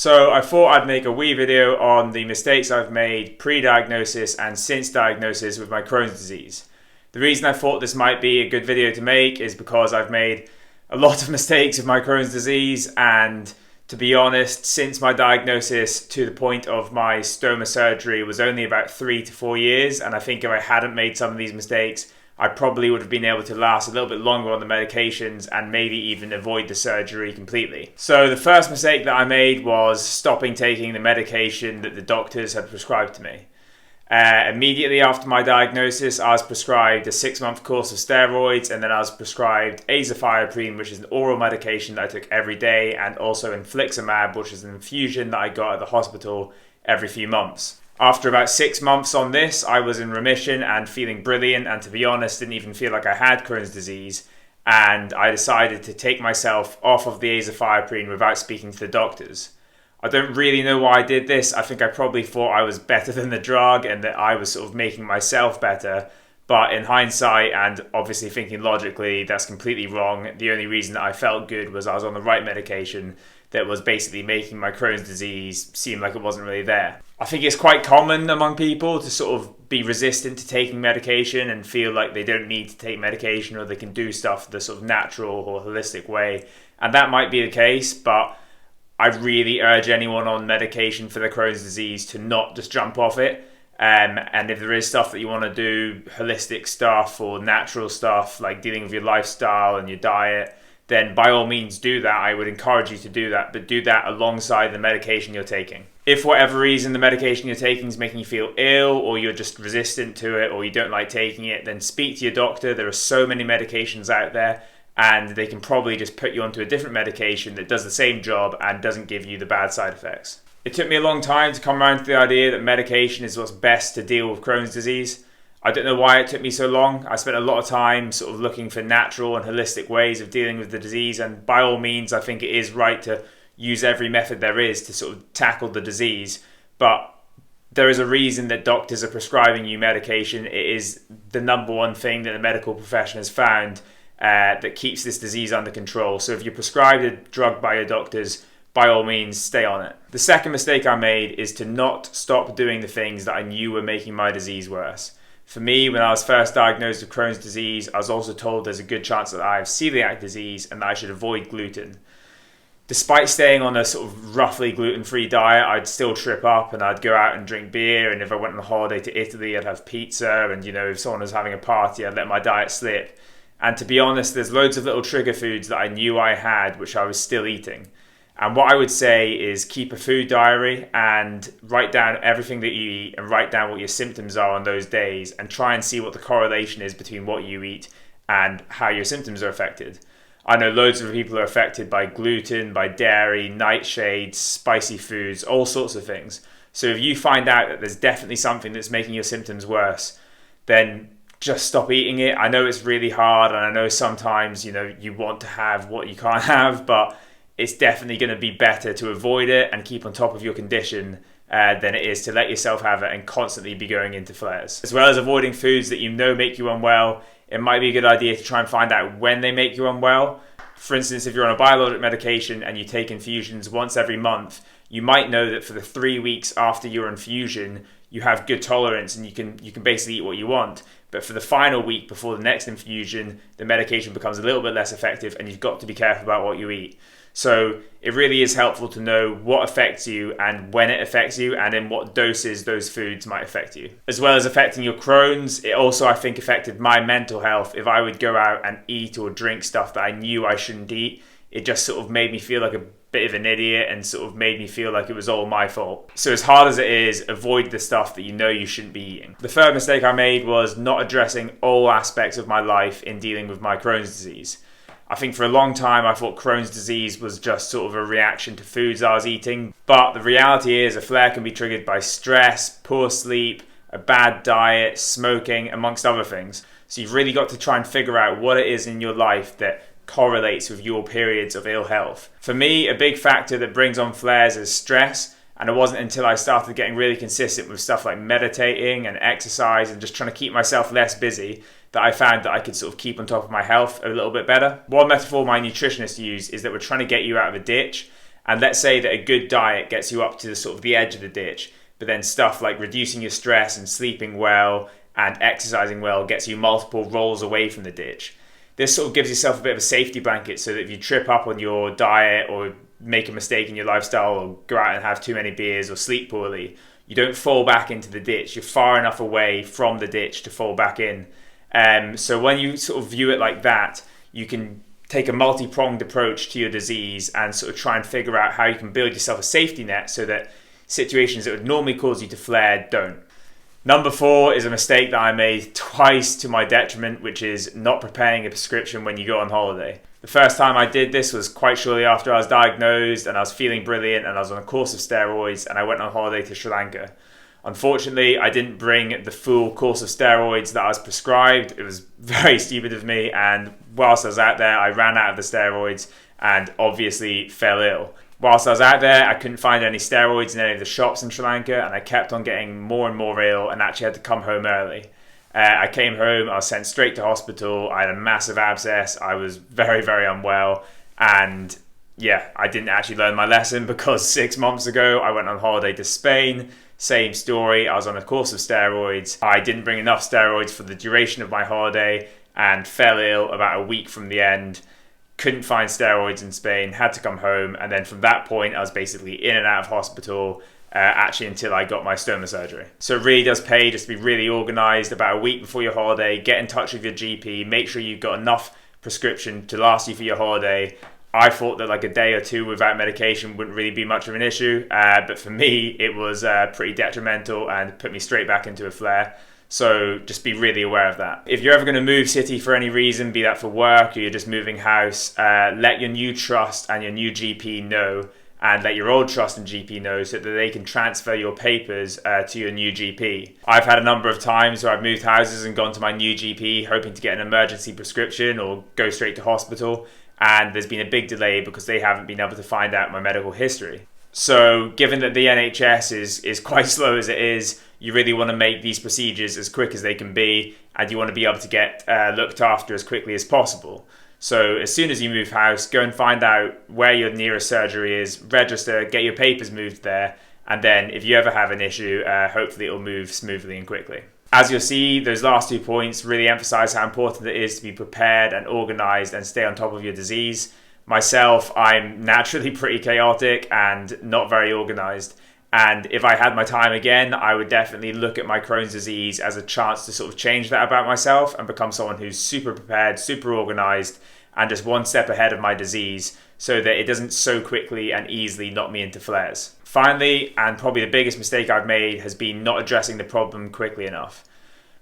So I thought I'd make a wee video on the mistakes I've made pre-diagnosis and since diagnosis with my Crohn's disease. The reason I thought this might be a good video to make is because I've made a lot of mistakes with my Crohn's disease, and to be honest, since my diagnosis to the point of my stoma surgery was only about 3 to 4 years, and I think if I hadn't made some of these mistakes, I probably would have been able to last a little bit longer on the medications and maybe even avoid the surgery completely. So the first mistake that I made was stopping taking the medication that the doctors had prescribed to me. Immediately after my diagnosis, I was prescribed a 6-month course of steroids, and then I was prescribed azathioprine, which is an oral medication that I took every day, and also infliximab, which is an infusion that I got at the hospital every few months. After about 6 months on this, I was in remission and feeling brilliant, and to be honest, didn't even feel like I had Crohn's disease, and I decided to take myself off of the azathioprine without speaking to the doctors. I don't really know why I did this. I think I probably thought I was better than the drug and that I was sort of making myself better. But in hindsight, and obviously thinking logically, that's completely wrong. The only reason that I felt good was I was on the right medication that was basically making my Crohn's disease seem like it wasn't really there. I think it's quite common among people to sort of be resistant to taking medication and feel like they don't need to take medication, or they can do stuff the sort of natural or holistic way. And that might be the case, but I really urge anyone on medication for their Crohn's disease to not just jump off it. And if there is stuff that you want to do, holistic stuff or natural stuff, like dealing with your lifestyle and your diet, then by all means do that. I would encourage you to do that, but do that alongside the medication you're taking. If for whatever reason the medication you're taking is making you feel ill, or you're just resistant to it, or you don't like taking it, then speak to your doctor. There are so many medications out there, and they can probably just put you onto a different medication that does the same job and doesn't give you the bad side effects. It took me a long time to come around to the idea that medication is what's best to deal with Crohn's disease. I don't know why it took me so long. I spent a lot of time sort of looking for natural and holistic ways of dealing with the disease, and by all means I think it is right to use every method there is to sort of tackle the disease, but there is a reason that doctors are prescribing you medication. It is the number one thing that the medical profession has found that keeps this disease under control. So if you're prescribed a drug by your doctors, by all means, stay on it. The second mistake I made is to not stop doing the things that I knew were making my disease worse. For me, when I was first diagnosed with Crohn's disease, I was also told there's a good chance that I have celiac disease and that I should avoid gluten. Despite staying on a sort of roughly gluten-free diet, I'd still trip up and I'd go out and drink beer, and if I went on a holiday to Italy, I'd have pizza, and if someone was having a party, I'd let my diet slip. And to be honest, there's loads of little trigger foods that I knew I had, which I was still eating. And what I would say is keep a food diary and write down everything that you eat and write down what your symptoms are on those days, and try and see what the correlation is between what you eat and how your symptoms are affected. I know loads of people are affected by gluten, by dairy, nightshades, spicy foods, all sorts of things. So if you find out that there's definitely something that's making your symptoms worse, then just stop eating it. I know it's really hard, and I know sometimes, you want to have what you can't have, but it's definitely going to be better to avoid it and keep on top of your condition than it is to let yourself have it and constantly be going into flares. As well as avoiding foods that make you unwell, it might be a good idea to try and find out when they make you unwell. For instance, if you're on a biologic medication and you take infusions once every month, you might know that for the 3 weeks after your infusion, you have good tolerance and you can basically eat what you want. But for the final week before the next infusion, the medication becomes a little bit less effective, and you've got to be careful about what you eat. So it really is helpful to know what affects you and when it affects you, and in what doses those foods might affect you. As well as affecting your Crohn's, it also, I think, affected my mental health. If I would go out and eat or drink stuff that I knew I shouldn't eat, it just sort of made me feel like a bit of an idiot and sort of made me feel like it was all my fault. So as hard as it is, avoid the stuff that you shouldn't be eating. The third mistake I made was not addressing all aspects of my life in dealing with my Crohn's disease. I think for a long time I thought Crohn's disease was just sort of a reaction to foods I was eating, but the reality is a flare can be triggered by stress, poor sleep, a bad diet, smoking, amongst other things. So you've really got to try and figure out what it is in your life that correlates with your periods of ill health. For me, a big factor that brings on flares is stress, and it wasn't until I started getting really consistent with stuff like meditating and exercise and just trying to keep myself less busy that I found that I could sort of keep on top of my health a little bit better. One metaphor my nutritionist used is that we're trying to get you out of a ditch, And let's say that a good diet gets you up to the sort of the edge of the ditch, but then stuff like reducing your stress and sleeping well and exercising well gets you multiple rolls away from the ditch. This sort of gives yourself a bit of a safety blanket so that if you trip up on your diet or make a mistake in your lifestyle or go out and have too many beers or sleep poorly, you don't fall back into the ditch. You're far enough away from the ditch to fall back in. So when you sort of view it like that, you can take a multi-pronged approach to your disease and sort of try and figure out how you can build yourself a safety net so that situations that would normally cause you to flare don't. Number 4 is a mistake that I made twice to my detriment, which is not preparing a prescription when you go on holiday. The first time I did this was quite shortly after I was diagnosed and I was feeling brilliant and I was on a course of steroids and I went on holiday to Sri Lanka. Unfortunately, I didn't bring the full course of steroids that I was prescribed. It was very stupid of me, and whilst I was out there, I ran out of the steroids and obviously fell ill. Whilst I was out there, I couldn't find any steroids in any of the shops in Sri Lanka, and I kept on getting more and more ill and actually had to come home early. I came home, I was sent straight to hospital, I had a massive abscess, I was very, very unwell, and yeah, I didn't actually learn my lesson because 6 months ago I went on holiday to Spain. Same story, I was on a course of steroids. I didn't bring enough steroids for the duration of my holiday and fell ill about a week from the end. Couldn't find steroids in Spain, had to come home, and then from that point I was basically in and out of hospital actually until I got my stoma surgery. So it really does pay just to be really organised about a week before your holiday. Get in touch with your GP, make sure you've got enough prescription to last you for your holiday. I thought that like a day or two without medication wouldn't really be much of an issue, but for me it was pretty detrimental and put me straight back into a flare. So just be really aware of that. If you're ever going to move city for any reason, be that for work or you're just moving house, let your new trust and your new GP know, and let your old trust and GP know so that they can transfer your papers to your new GP. I've had a number of times where I've moved houses and gone to my new GP hoping to get an emergency prescription or go straight to hospital, and there's been a big delay because they haven't been able to find out my medical history. So given that the NHS is quite slow as it is, you really want to make these procedures as quick as they can be, and you want to be able to get looked after as quickly as possible. So as soon as you move house, go and find out where your nearest surgery is, register, get your papers moved there, and then if you ever have an issue, hopefully it'll move smoothly and quickly. As you'll see, those last 2 points really emphasize how important it is to be prepared and organized and stay on top of your disease. Myself, I'm naturally pretty chaotic and not very organized. And if I had my time again, I would definitely look at my Crohn's disease as a chance to sort of change that about myself and become someone who's super prepared, super organized, and just one step ahead of my disease so that it doesn't so quickly and easily knock me into flares. Finally, and probably the biggest mistake I've made, has been not addressing the problem quickly enough.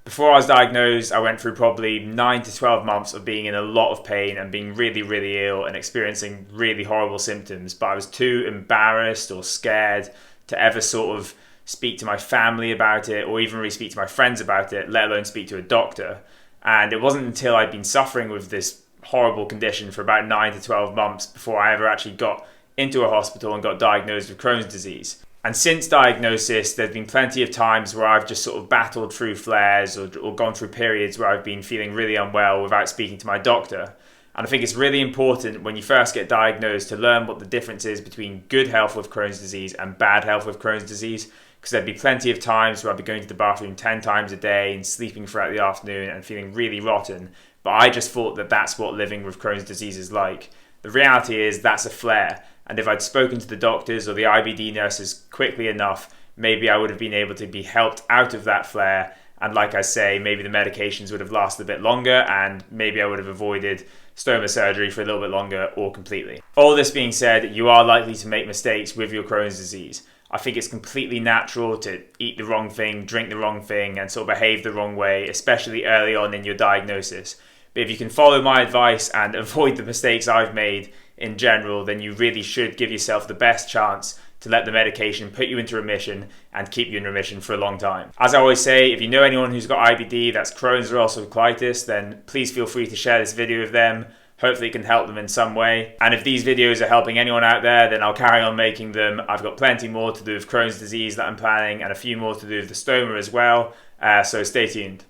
Before I was diagnosed, I went through probably 9 to 12 months of being in a lot of pain and being really, really ill and experiencing really horrible symptoms, but I was too embarrassed or scared to ever sort of speak to my family about it or even really speak to my friends about it, let alone speak to a doctor. And it wasn't until I'd been suffering with this horrible condition for about 9 to 12 months before I ever actually got into a hospital and got diagnosed with Crohn's disease. And since diagnosis, there's been plenty of times where I've just sort of battled through flares or gone through periods where I've been feeling really unwell without speaking to my doctor. And I think it's really important when you first get diagnosed to learn what the difference is between good health with Crohn's disease and bad health with Crohn's disease, because there'd be plenty of times where I'd be going to the bathroom 10 times a day and sleeping throughout the afternoon and feeling really rotten. But I just thought that that's what living with Crohn's disease is like. The reality is that's a flare. And if I'd spoken to the doctors or the IBD nurses quickly enough, maybe I would have been able to be helped out of that flare. And like I say, maybe the medications would have lasted a bit longer and maybe I would have avoided stoma surgery for a little bit longer or completely. All this being said, you are likely to make mistakes with your Crohn's disease. I think it's completely natural to eat the wrong thing, drink the wrong thing, and sort of behave the wrong way, especially early on in your diagnosis. But if you can follow my advice and avoid the mistakes I've made in general, then you really should give yourself the best chance to let the medication put you into remission and keep you in remission for a long time. As I always say, if you know anyone who's got IBD, that's Crohn's or ulcerative colitis, then please feel free to share this video with them. Hopefully it can help them in some way. And if these videos are helping anyone out there, then I'll carry on making them. I've got plenty more to do with Crohn's disease that I'm planning and a few more to do with the stoma as well. So stay tuned.